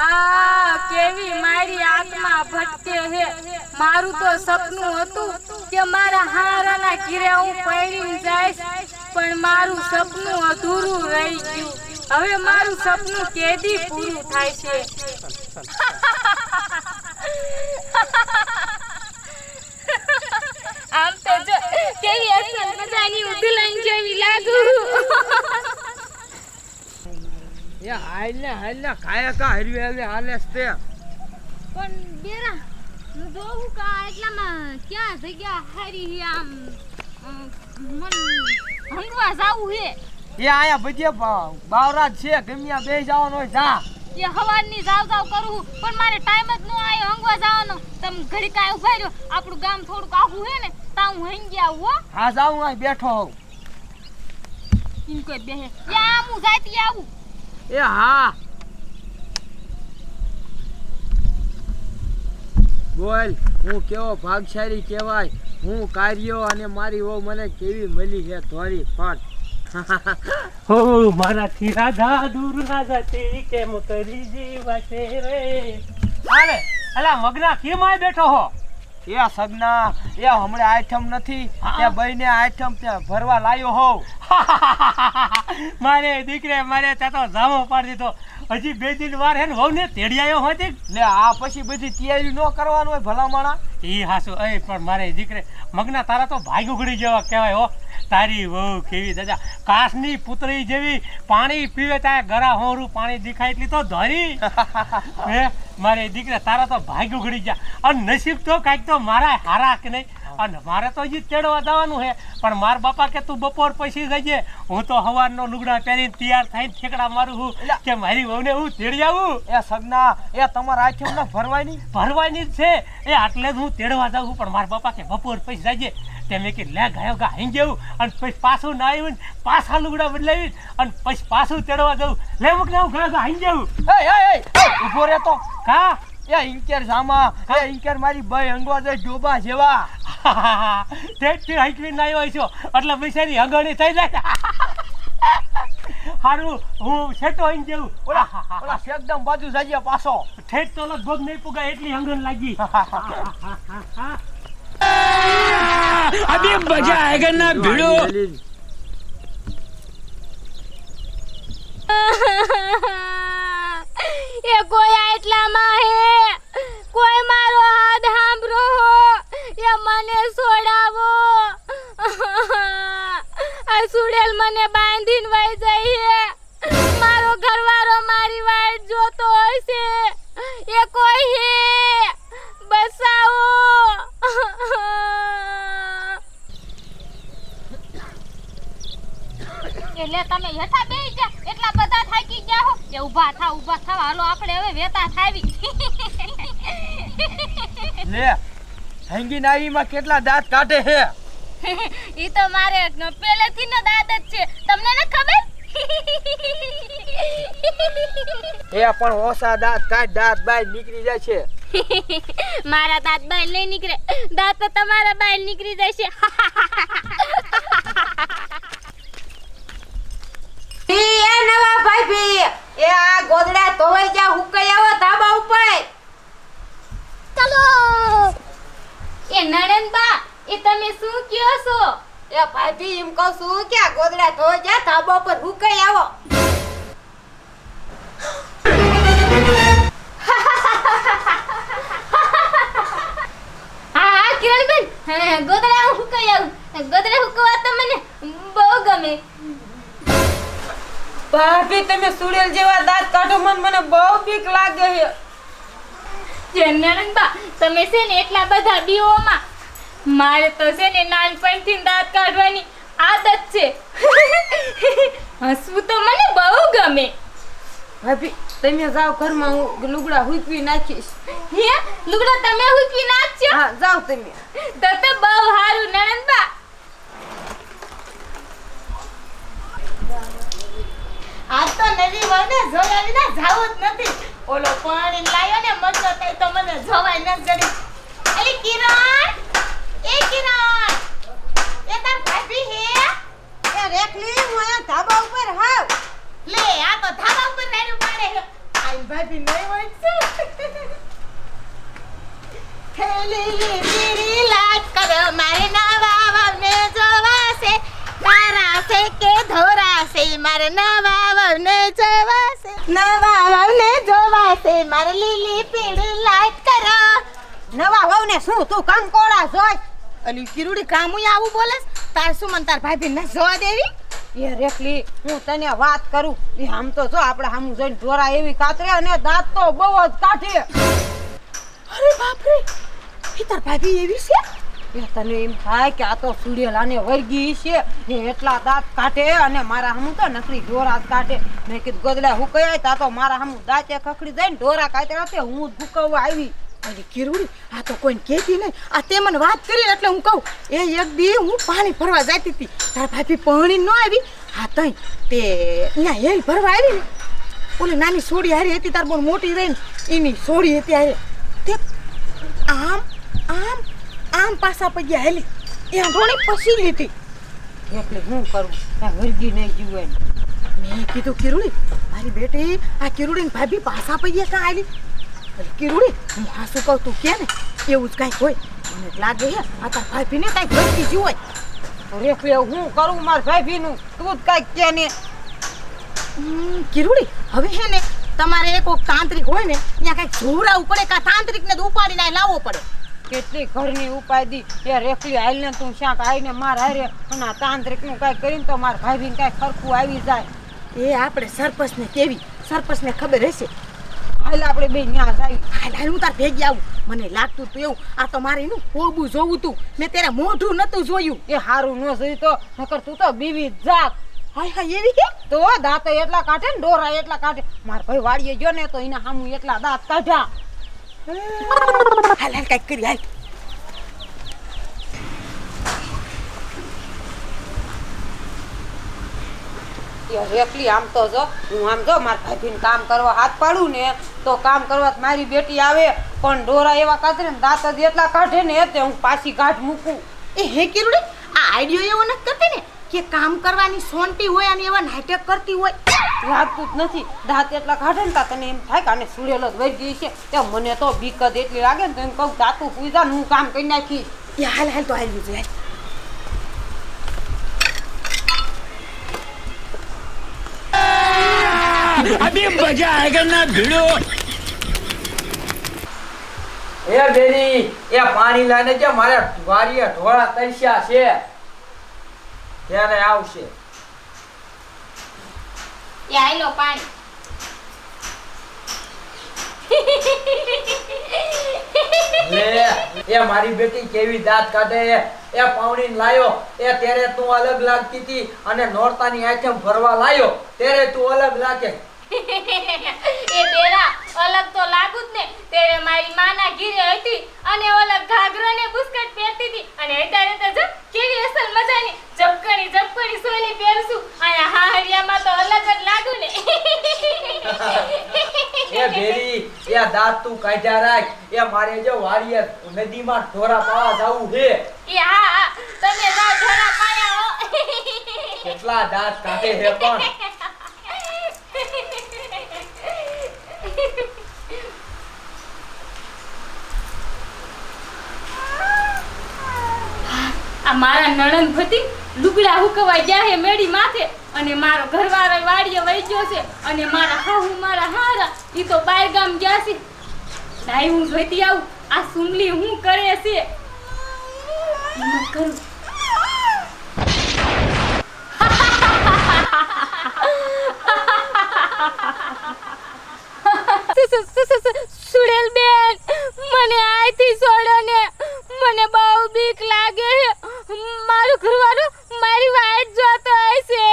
આ કેવી મારી આત્મા ભટકે હે। મારું તો સપનું હતું કે મારા હારાના ઘરે હું પરણીને જઈશ, પણ મારું સપનું અધૂરું રહી ગયું। હવે મારું સપનું કેદી પૂરું થાય છે? આમ તો જો કેવી અસલ મજાની ઉધલન જેવી લાગુ। એ હાલને કાયા કા હરવે હરવે હાલે છે। પણ બેરા હું જોઉં કા એટલામાં ક્યાં જગ્યા હારી હે, આમ મન હંગવા જાવું હે। એ આયા બધી બાવરાજ છે, ગમ્યા બે જવાનું હોય જા। એ હવારની જાવ કરું, પણ મારે ટાઈમ જ ન આયો હંગવા જવાનો। તમે ઘડી કાય ઉભા રહ્યો, આપણું ગામ થોડુંક આખું હે ને, તા હું હંગી આવું હો। હા જાઉં આ બેઠો હોઉં। ઇન કોઈ બેહે યા હું જાતી આવું। એ હા બોલ, હું કેવો ભાગશાળી કહેવાય। હું કાર્યો અને મારી વો મને કેવી મળી છે ધોરી ફાટ। હો મારાથી રાધા દૂર ના જતી, કેમ કરી જીવાશે રે। આલે અલા મગના કેમ આય બેઠો હો? એ સગના એ હમણે આઈટમ નથી, તે બઈને આઈટમ તે ભરવા લાયો હોઉં। મારે દીકરે મારે ત્યાં તો જામો પાડી દીધો। હજી 2 દિન વાર હે ને વહુને તેડી આવ્યો હોત લે આ પછી બધી તૈયારી ન કરવાનું હોય ભલા માણા। ઈ હાસુ એ પણ મારે દીકરે મગના તારા તો ભાગ ઉગડી જેવા કહેવાય હો। તારી વહુ કેવી દાદા કાસની પુતળી જેવી, પાણી પીવે ત્યાં ગરા હોરું પાણી દેખાય એટલી તો ધોરી। હે મારે દીકરા તારા તો ભાગ ઉગડી ગયા। અને નસીબ તો કાંઈક તો મારા હારા કે નહીં। અને મારે તો હજી તેડવા જવાનું છે, પણ માર બાપા કે તું બપોર પછી જજે, હું તો હવારનો લુગડા પહેરીને તૈયાર થઈને ઠેકડા મારું છું કે મારી વહુને હું તેડી આવું। એ સગના એ તમારા આઈટમ ને ભરવાની જ છે। એ આટલે જ હું તેડવા જાઉં, પણ મારા બાપા કે બપોર પછી જજે। તેમે કે લે ગાયો ગા અહીં જવું, અને પછી પાછું ના આવ્યું ને પાછા લુગડા બદલાવી અને પછી પાછું તેડવા જવું। લે મૂક હું ગાયો ગા અહીં જવું। ઉભો રે તો કા એ ઇન્કેર સામા એ ઇન્કેર મારી બઈ અંગવા જાય ડોબા જેવા। ઠેઠથી હાઈકવી ના આવ્યો છો એટલે બિચારી હગણી થઈ જાય। હારું હું છેટો અહીં જવું। ઓલા એકદમ બાજુ જાય પાછો ઠેઠ તો લગભગ નહીં પુગાય એટલી હંગણ લાગી। अभी मजा आएगा ना भिड़ो। એ કોઈ આટલામાં હે, કોઈ મારો હાથ સાંભળો, એ મને છોડાવો। આ સુડેલ મને બાંધીને વઈ જાય હે। મારો ઘરવાળો મારી વાટ જોતો હશે, એ કોઈ હે બસાવો। એટલે તમે હેઠા બેસી જા, એટલા બધા થાકી ગયા હો। એ ઊભા થાવ હાલો આપણે હવે વેતા થાવી। લે હંગી નાવી માં કેટલા દાંત કાઢે હે? ઈ તો મારે પહેલેથી નો દાંત જ છે, તમને ન ખબર? એ પણ ઓસા દાંત કાઢ, દાંત બાય નીકળી જાય છે। મારા દાંત બહાર નહીં નીકળે, દાંત તો તમારા બહાર નીકળી જાય છે। એ નવા ભાઈ ભી એ આ ગોદડા ધોવાઈ જા, હુકાઈ આવો ધાબા ઉપર। ચલો એ નણંદબા, એ તમે શું કહો છો? એ ભાઈ ભી એમ કહું છું કે આ ગોદડા ધોવાઈ જા, ધાબા ઉપર હુકાઈ આવો। હા કિરણબેન, ગોદડા હુકાઈ આવું। ગોદડા હુકવા તો મને બહુ ગમે। ભાભી તમે સુડેલ જેવા દાંત કાઢો, મને બહુ બીક લાગે છે। નણંદબા તમે છે ને એટલા બધા બીઓમાં, મારે તો છે ને નાનપણથી દાંત કાઢવાની આદત છે। હસવું તો મને બહુ ગમે। ભાભી તમે જાઓ ઘરમાં, હું લુગડા હુકવી નાખીશ। હે લુગડા તમે હુકવી નાખજો? હા જાઓ તમે। તો બહુ સારું નણંદબા। આ તો નવી વને જોયા વિના જાવું જ નથી। ઓલો પાણી લાયો ને મજો થાય તો મને જોવાય ન જડી। અલી કિરણ, એ કિરણ, એ તાર ભાભી હે? એ રેખલી હું આ ધાબા ઉપર હાવ। લે આ તો ધાબા ઉપર રેડું પાડે। આઈ ભાભી નહીં હોય લીલી પીળી લાજ કરો મારે નવા વહુને જોવાશે તારા છે કે ધોરાશે મારે નવા વહુને જોવાશે નવા વહુને જોવાશે મારે લીલી પીળી લાજ કરો નવા વહુને શું તું કંકોડા જોઈ અલી કિરુડી કામુય આવું બોલેસ તાર શું મન તાર ભાભી ન જોવા દેવી એ રેખલી હું તને વાત કરું એ આમ તો જો આપણે આમ જોઈને ઢોરા એવી કાતરે અને દાંત તો બહુ જ કાઢે અરે બાપ રે એ તાર ભાભી એવી છે એ તને એમ થાય કે આ તો સુડેલાને વર્ગી છે એ એટલા દાંત કાઢે અને મારા હમું તો નકરી ઢોરા જ કાઢે મેં કીધું ગદડા હુકાય તા તો મારા હમું દાંતે ખખડી જાય ને ઢોરા કાઢે તે હું જ ભૂકવવા આવી અરે કિરુડી આ તો કોઈને કહેતી નહીં આ તે મને વાત કરી એટલે હું કહું એ એક દી હું પાણી ભરવા જતી હતી તાર ભાભી પાણી ન આવી હા તઈ તે અહીંયા હેલ ભરવા આવી ને ઓલી નાની સોડી હારી હતી તાર બોન મોટી રહીને એની સોડી હતી હારે તે આમ આમ આમ પાછા પગ્યા હેલી એ થોડી પસી લીધી એટલે હું કરું આ વર્ગી નહીં જીવે મેં કીધું કિરુડી મારી બેટી આ કિરુડીને ભાભી પાછા પગ્યા કાં આલી કિરુડી હું હાસું કહું તું કે ને એવું જ કાંઈક હોય મને લાગે હે આ તાર ભાભીને કાંઈક વર્ગી જ હોય રેખલે હું કરું મારા ભાભીનું તું જ કાંઈક કે ને કિરુડી હવે હે ને તમારે એક તાંત્રિક હોય ને ત્યાં કાંઈક જોવડાવવું પડે કાં તાંત્રિકને જ ઉપાડીને અહીં લાવવો પડે કેટલી ઘરની ઉપાડી એ રેખલી હાલને તું શાક આવીને માર હારે અને આ તાંત્રિકનું કાંઈક કરીને તો મારા ભાભીને કાંઈક ખરખું આવી જાય એ આપણે સરપંચને કેવી સરપંચને ખબર હશે હાલ આપણે બે ન્યા આવી હાલ હું તાર ભેગી આવું મને લાગતું તું એવું આ તો મારે એનું પોબું જોવું તું મેં તેરા મોઢું નતું જોયું એ હારું ન જોયું તો નકર તું તો બીવી જાત હાય હાય એવી કે તો દાંત એટલા કાઢે ને ડોરા એટલા કાઢે માર ભાઈ વાડીએ ગયો ને તો એના સામું એટલા દાંત કાઢ્યા હાલ હાલ કાંઈક કરી હાલ રેખલી આમ તો જો હું આમ જો મારા ભાભીને કામ કરવા હાથ પાડું ને તો કામ કરવા મારી બેટી આવે પણ ડોરા એવા કાઢે ને દાંત જ એટલા કાઢે ને તે હું પાછી કાઢ મૂકું એ હે કિરુડી આ આઈડિયો એવો નથી કરતી ને કે કામ કરવાની સોંટી હોય અને એવા નાટક કરતી હોય લાગતું જ નથી દાંત એટલા કાઢે ને તને એમ થાય કે આને સુડેલો જ વહી ગઈ છે તે મને તો બીક જ એટલી લાગે ને તો એમ કહું દાતું પૂઈ જા હું કામ કરી નાખીશ એ હાલ હાલ તો હાલ બીજું હાલ अभी मजा आएगा ना भिड़ो એ બેરી એ પાણી લાઈને જે મારે વાડીએ ઢોળા તરસ્યા છે ત્યારે આવશે એ આઈ લો પાણી લે એ મારી બેટી કેવી દાંત કાઢે એ પાવડીને લાયો એ ત્યારે તું અલગ લાગતી હતી અને નોરતાની આઈટમ ભરવા લાયો ત્યારે તું અલગ લાગે એ બેરા અલગ તો લાગુ જ ને તેરે મારી માના ઘીરે હતી અને ઓલા ઘાઘરો ને બુસ્કટ પહેરતી હતી અને અત્યારે તો જો કેવી અસલ મજાની જપકણી સોલી પહેરશું અને હાહરિયામાં તો અલગ જ લાગુ ને એ બેરી એ દાંત તું કાઢ્યા રાખ એ મારે જો વાડીએ નદીમાં ઢોરા પાવા જાવું છે એ હા તમે જા ઢોરા પાયા હો કેટલા દાંત કાઢે છે પણ આ મારા નણંદ ભતી લુગડા હુકવાઈ ગયા હે મેડી માથે અને મારો ઘરવાળો વાડીએ વઈ ગયો છે અને મારા હાહુ મારા હારા ઈ તો બહાર ગામ ગયા છે લાઈ હું જોઈતી આવું આ સુમલી હું કરે છે હિંમત કરું સુડેલ બેન મને આઈથી છોડો ને મને બહુ બીક લાગે છે મારું ઘરવાળો મારી વાઈટ જોતો હશે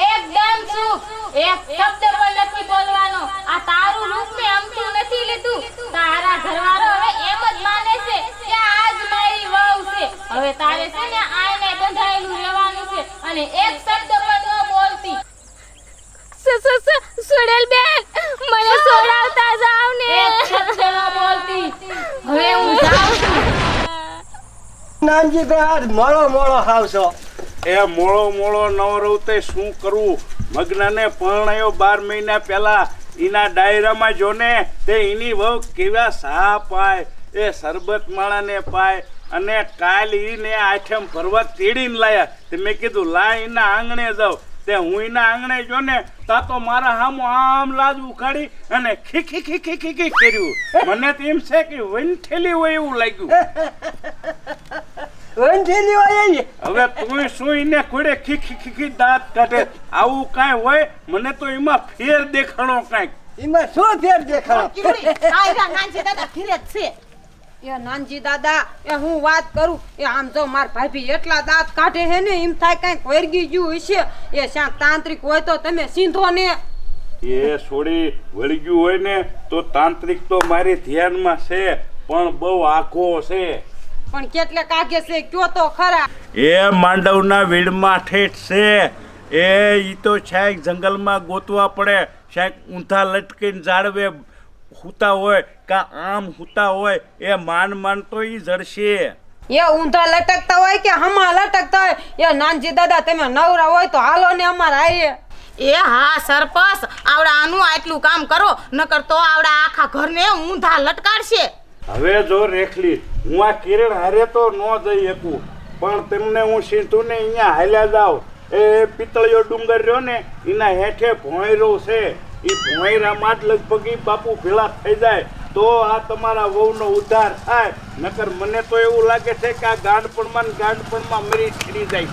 એકદમ ચૂપ એક શબ્દ પણ નથી બોલવાનો આ તારું રૂપ મેં અમતું નથી લીધું તારા ઘરવાળો હવે એમ જ માને છે કે આજ મારી વહુ છે હવે તારે છે ને આઈને બંધાયેલું રહેવાનું છે અને એક શબ્દ પણ ન બોલતી સુડેલ બેન મને છોડાવતા જાવ ને એક શબ્દ ન બોલતી હવે હું જાઉં છું નાનજી ભાઈ આજ મોળો હાવશો એ મોળો નવરો તે શું કરવું મગ્નને પરણાયો 12 મહિના પહેલા એના ડાયરામાં જો ને તે એની વહુ કેવા સા પાય એ સરબત માળાને પાય અને કાલ ઈને આઠમ ભરવા તેડીને લાયા તે મેં કીધું લા એના આંગણે જાઉં તે હું એના આંગણે જો ને તા તો મારા હામો આમ લાજ ઉખાડી અને ખીખી ખીખી ખીખી કર્યું મને તો એમ છે કે વંઠેલી હોય એવું લાગ્યું વંઠેલી હોય ઈ. હવે તું શું એને કોડે ખીખી ખીખી દાંત કાઢે આવું કાંઈ હોય મને તો એમાં ફેર દેખાણો કાંઈક એમાં શું ફેર દેખાડો? કીડી આયરા નાનજી દાદા ઘરે જ છે. એ નાનજી દાદા એ હું વાત કરું એ આમ જો માર ભાભી એટલા દાંત કાઢે હે ને એમ થાય કઈક વરગી ગયું હશે એ શ્યાં તાંત્રિક હોય તો તમે સીંધો ને એ છોડી વળી ગયું હોય ને તો તાંત્રિક તો મારી ધ્યાનમાં છે પણ બહુ આખો છે પણ કેટલે કાગે છે કયો તો ખરા એ માંડવના વીડમાં ઠેઠ છે એ ઈ તો શાયક જંગલમાં ગોતવા પડે શાયક ઊંધા લટકીને ઝાડવે હુતા હોય કા આમ હુતા હોય એ માન તો ઈ જડશે એ ઊંધા લટકતા હોય કે હમા લટકતા હોય એ નાનજી દાદા તમે નવરા હોય તો હાલો ને અમારા આયે એ હા સરપંચ આવડા આનું આટલું કામ કરો નકર તો આવડા આખા ઘરને ઊંધા લટકાડશે. હવે જો રેખલી હું આ કિરણ હારે તો ન જઈ શકું પણ તેમને હું સીધું ને અહીંયા હાલ્યા જાઉં એ પિત્તળિયો ડુંગર રહ્યો ને એના હેઠે ભોંયરો છે એ ભોંયરામાં જ લગભગ ઈ બાપુ ભેળા થઈ જાય તો આ તમારા વહુનો ઉદ્ધાર થાય નકર મને તો એવું લાગે છે કે આ ગાંડપણમાં મરી ઠરી જાય.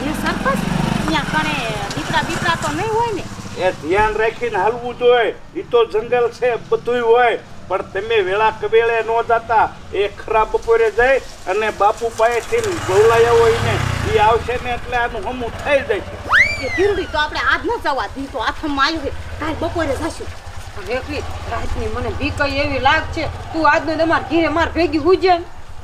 એ સરપંચ અહીંયા કણે દીકરા બીકરા તો નહીં હોય ને? એ ધ્યાન રાખીને હાલવું જોઈએ ઈ તો જંગલ છે બધુંય હોય પણ તમે વેળા કબેળે ન જતા એ ખરા બપોરે જાય અને બાપુ પાસેથી બોલાયા હોય ને એ આવશે ને એટલે આનું હમું થઈ જાય છે. એ કીડી તો આપણે આજ ન જવા દી તો આથમમાં આવ્યું છે કાલ બપોરે જશું. રેખલી રાતની મને બીક એવી લાગ છે તું આજનો તમાર ઘીરે માર ભેગી હુજે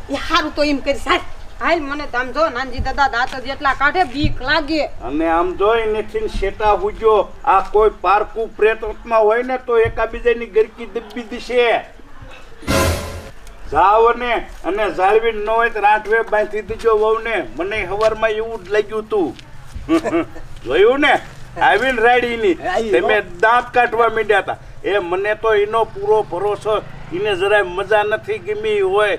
એ હારું તો એમ કરી સાહેબ હાલ મને તો આમ જો નાનજી દાદા દાંત જ એટલા કાઢે બીક લાગે અને આમ જોઈ નથી શેટા હુજો આ કોઈ પારકું પ્રેતમાં હોય ને તો એકાબીજાની ગરકી દબ્બી દિશે જાવ ને અને જાળવી ન હોય તો રાંઠવે બાંધી દીજો વહુને મને હવારમાં એવું જ લાગ્યું તું જોયું ને આવીને રાડીની તમે દાંત કાઢવા માંડ્યા હતા એ મને તો એનો પૂરો ભરોસો એને જરાય મજા નથી ગમી હોય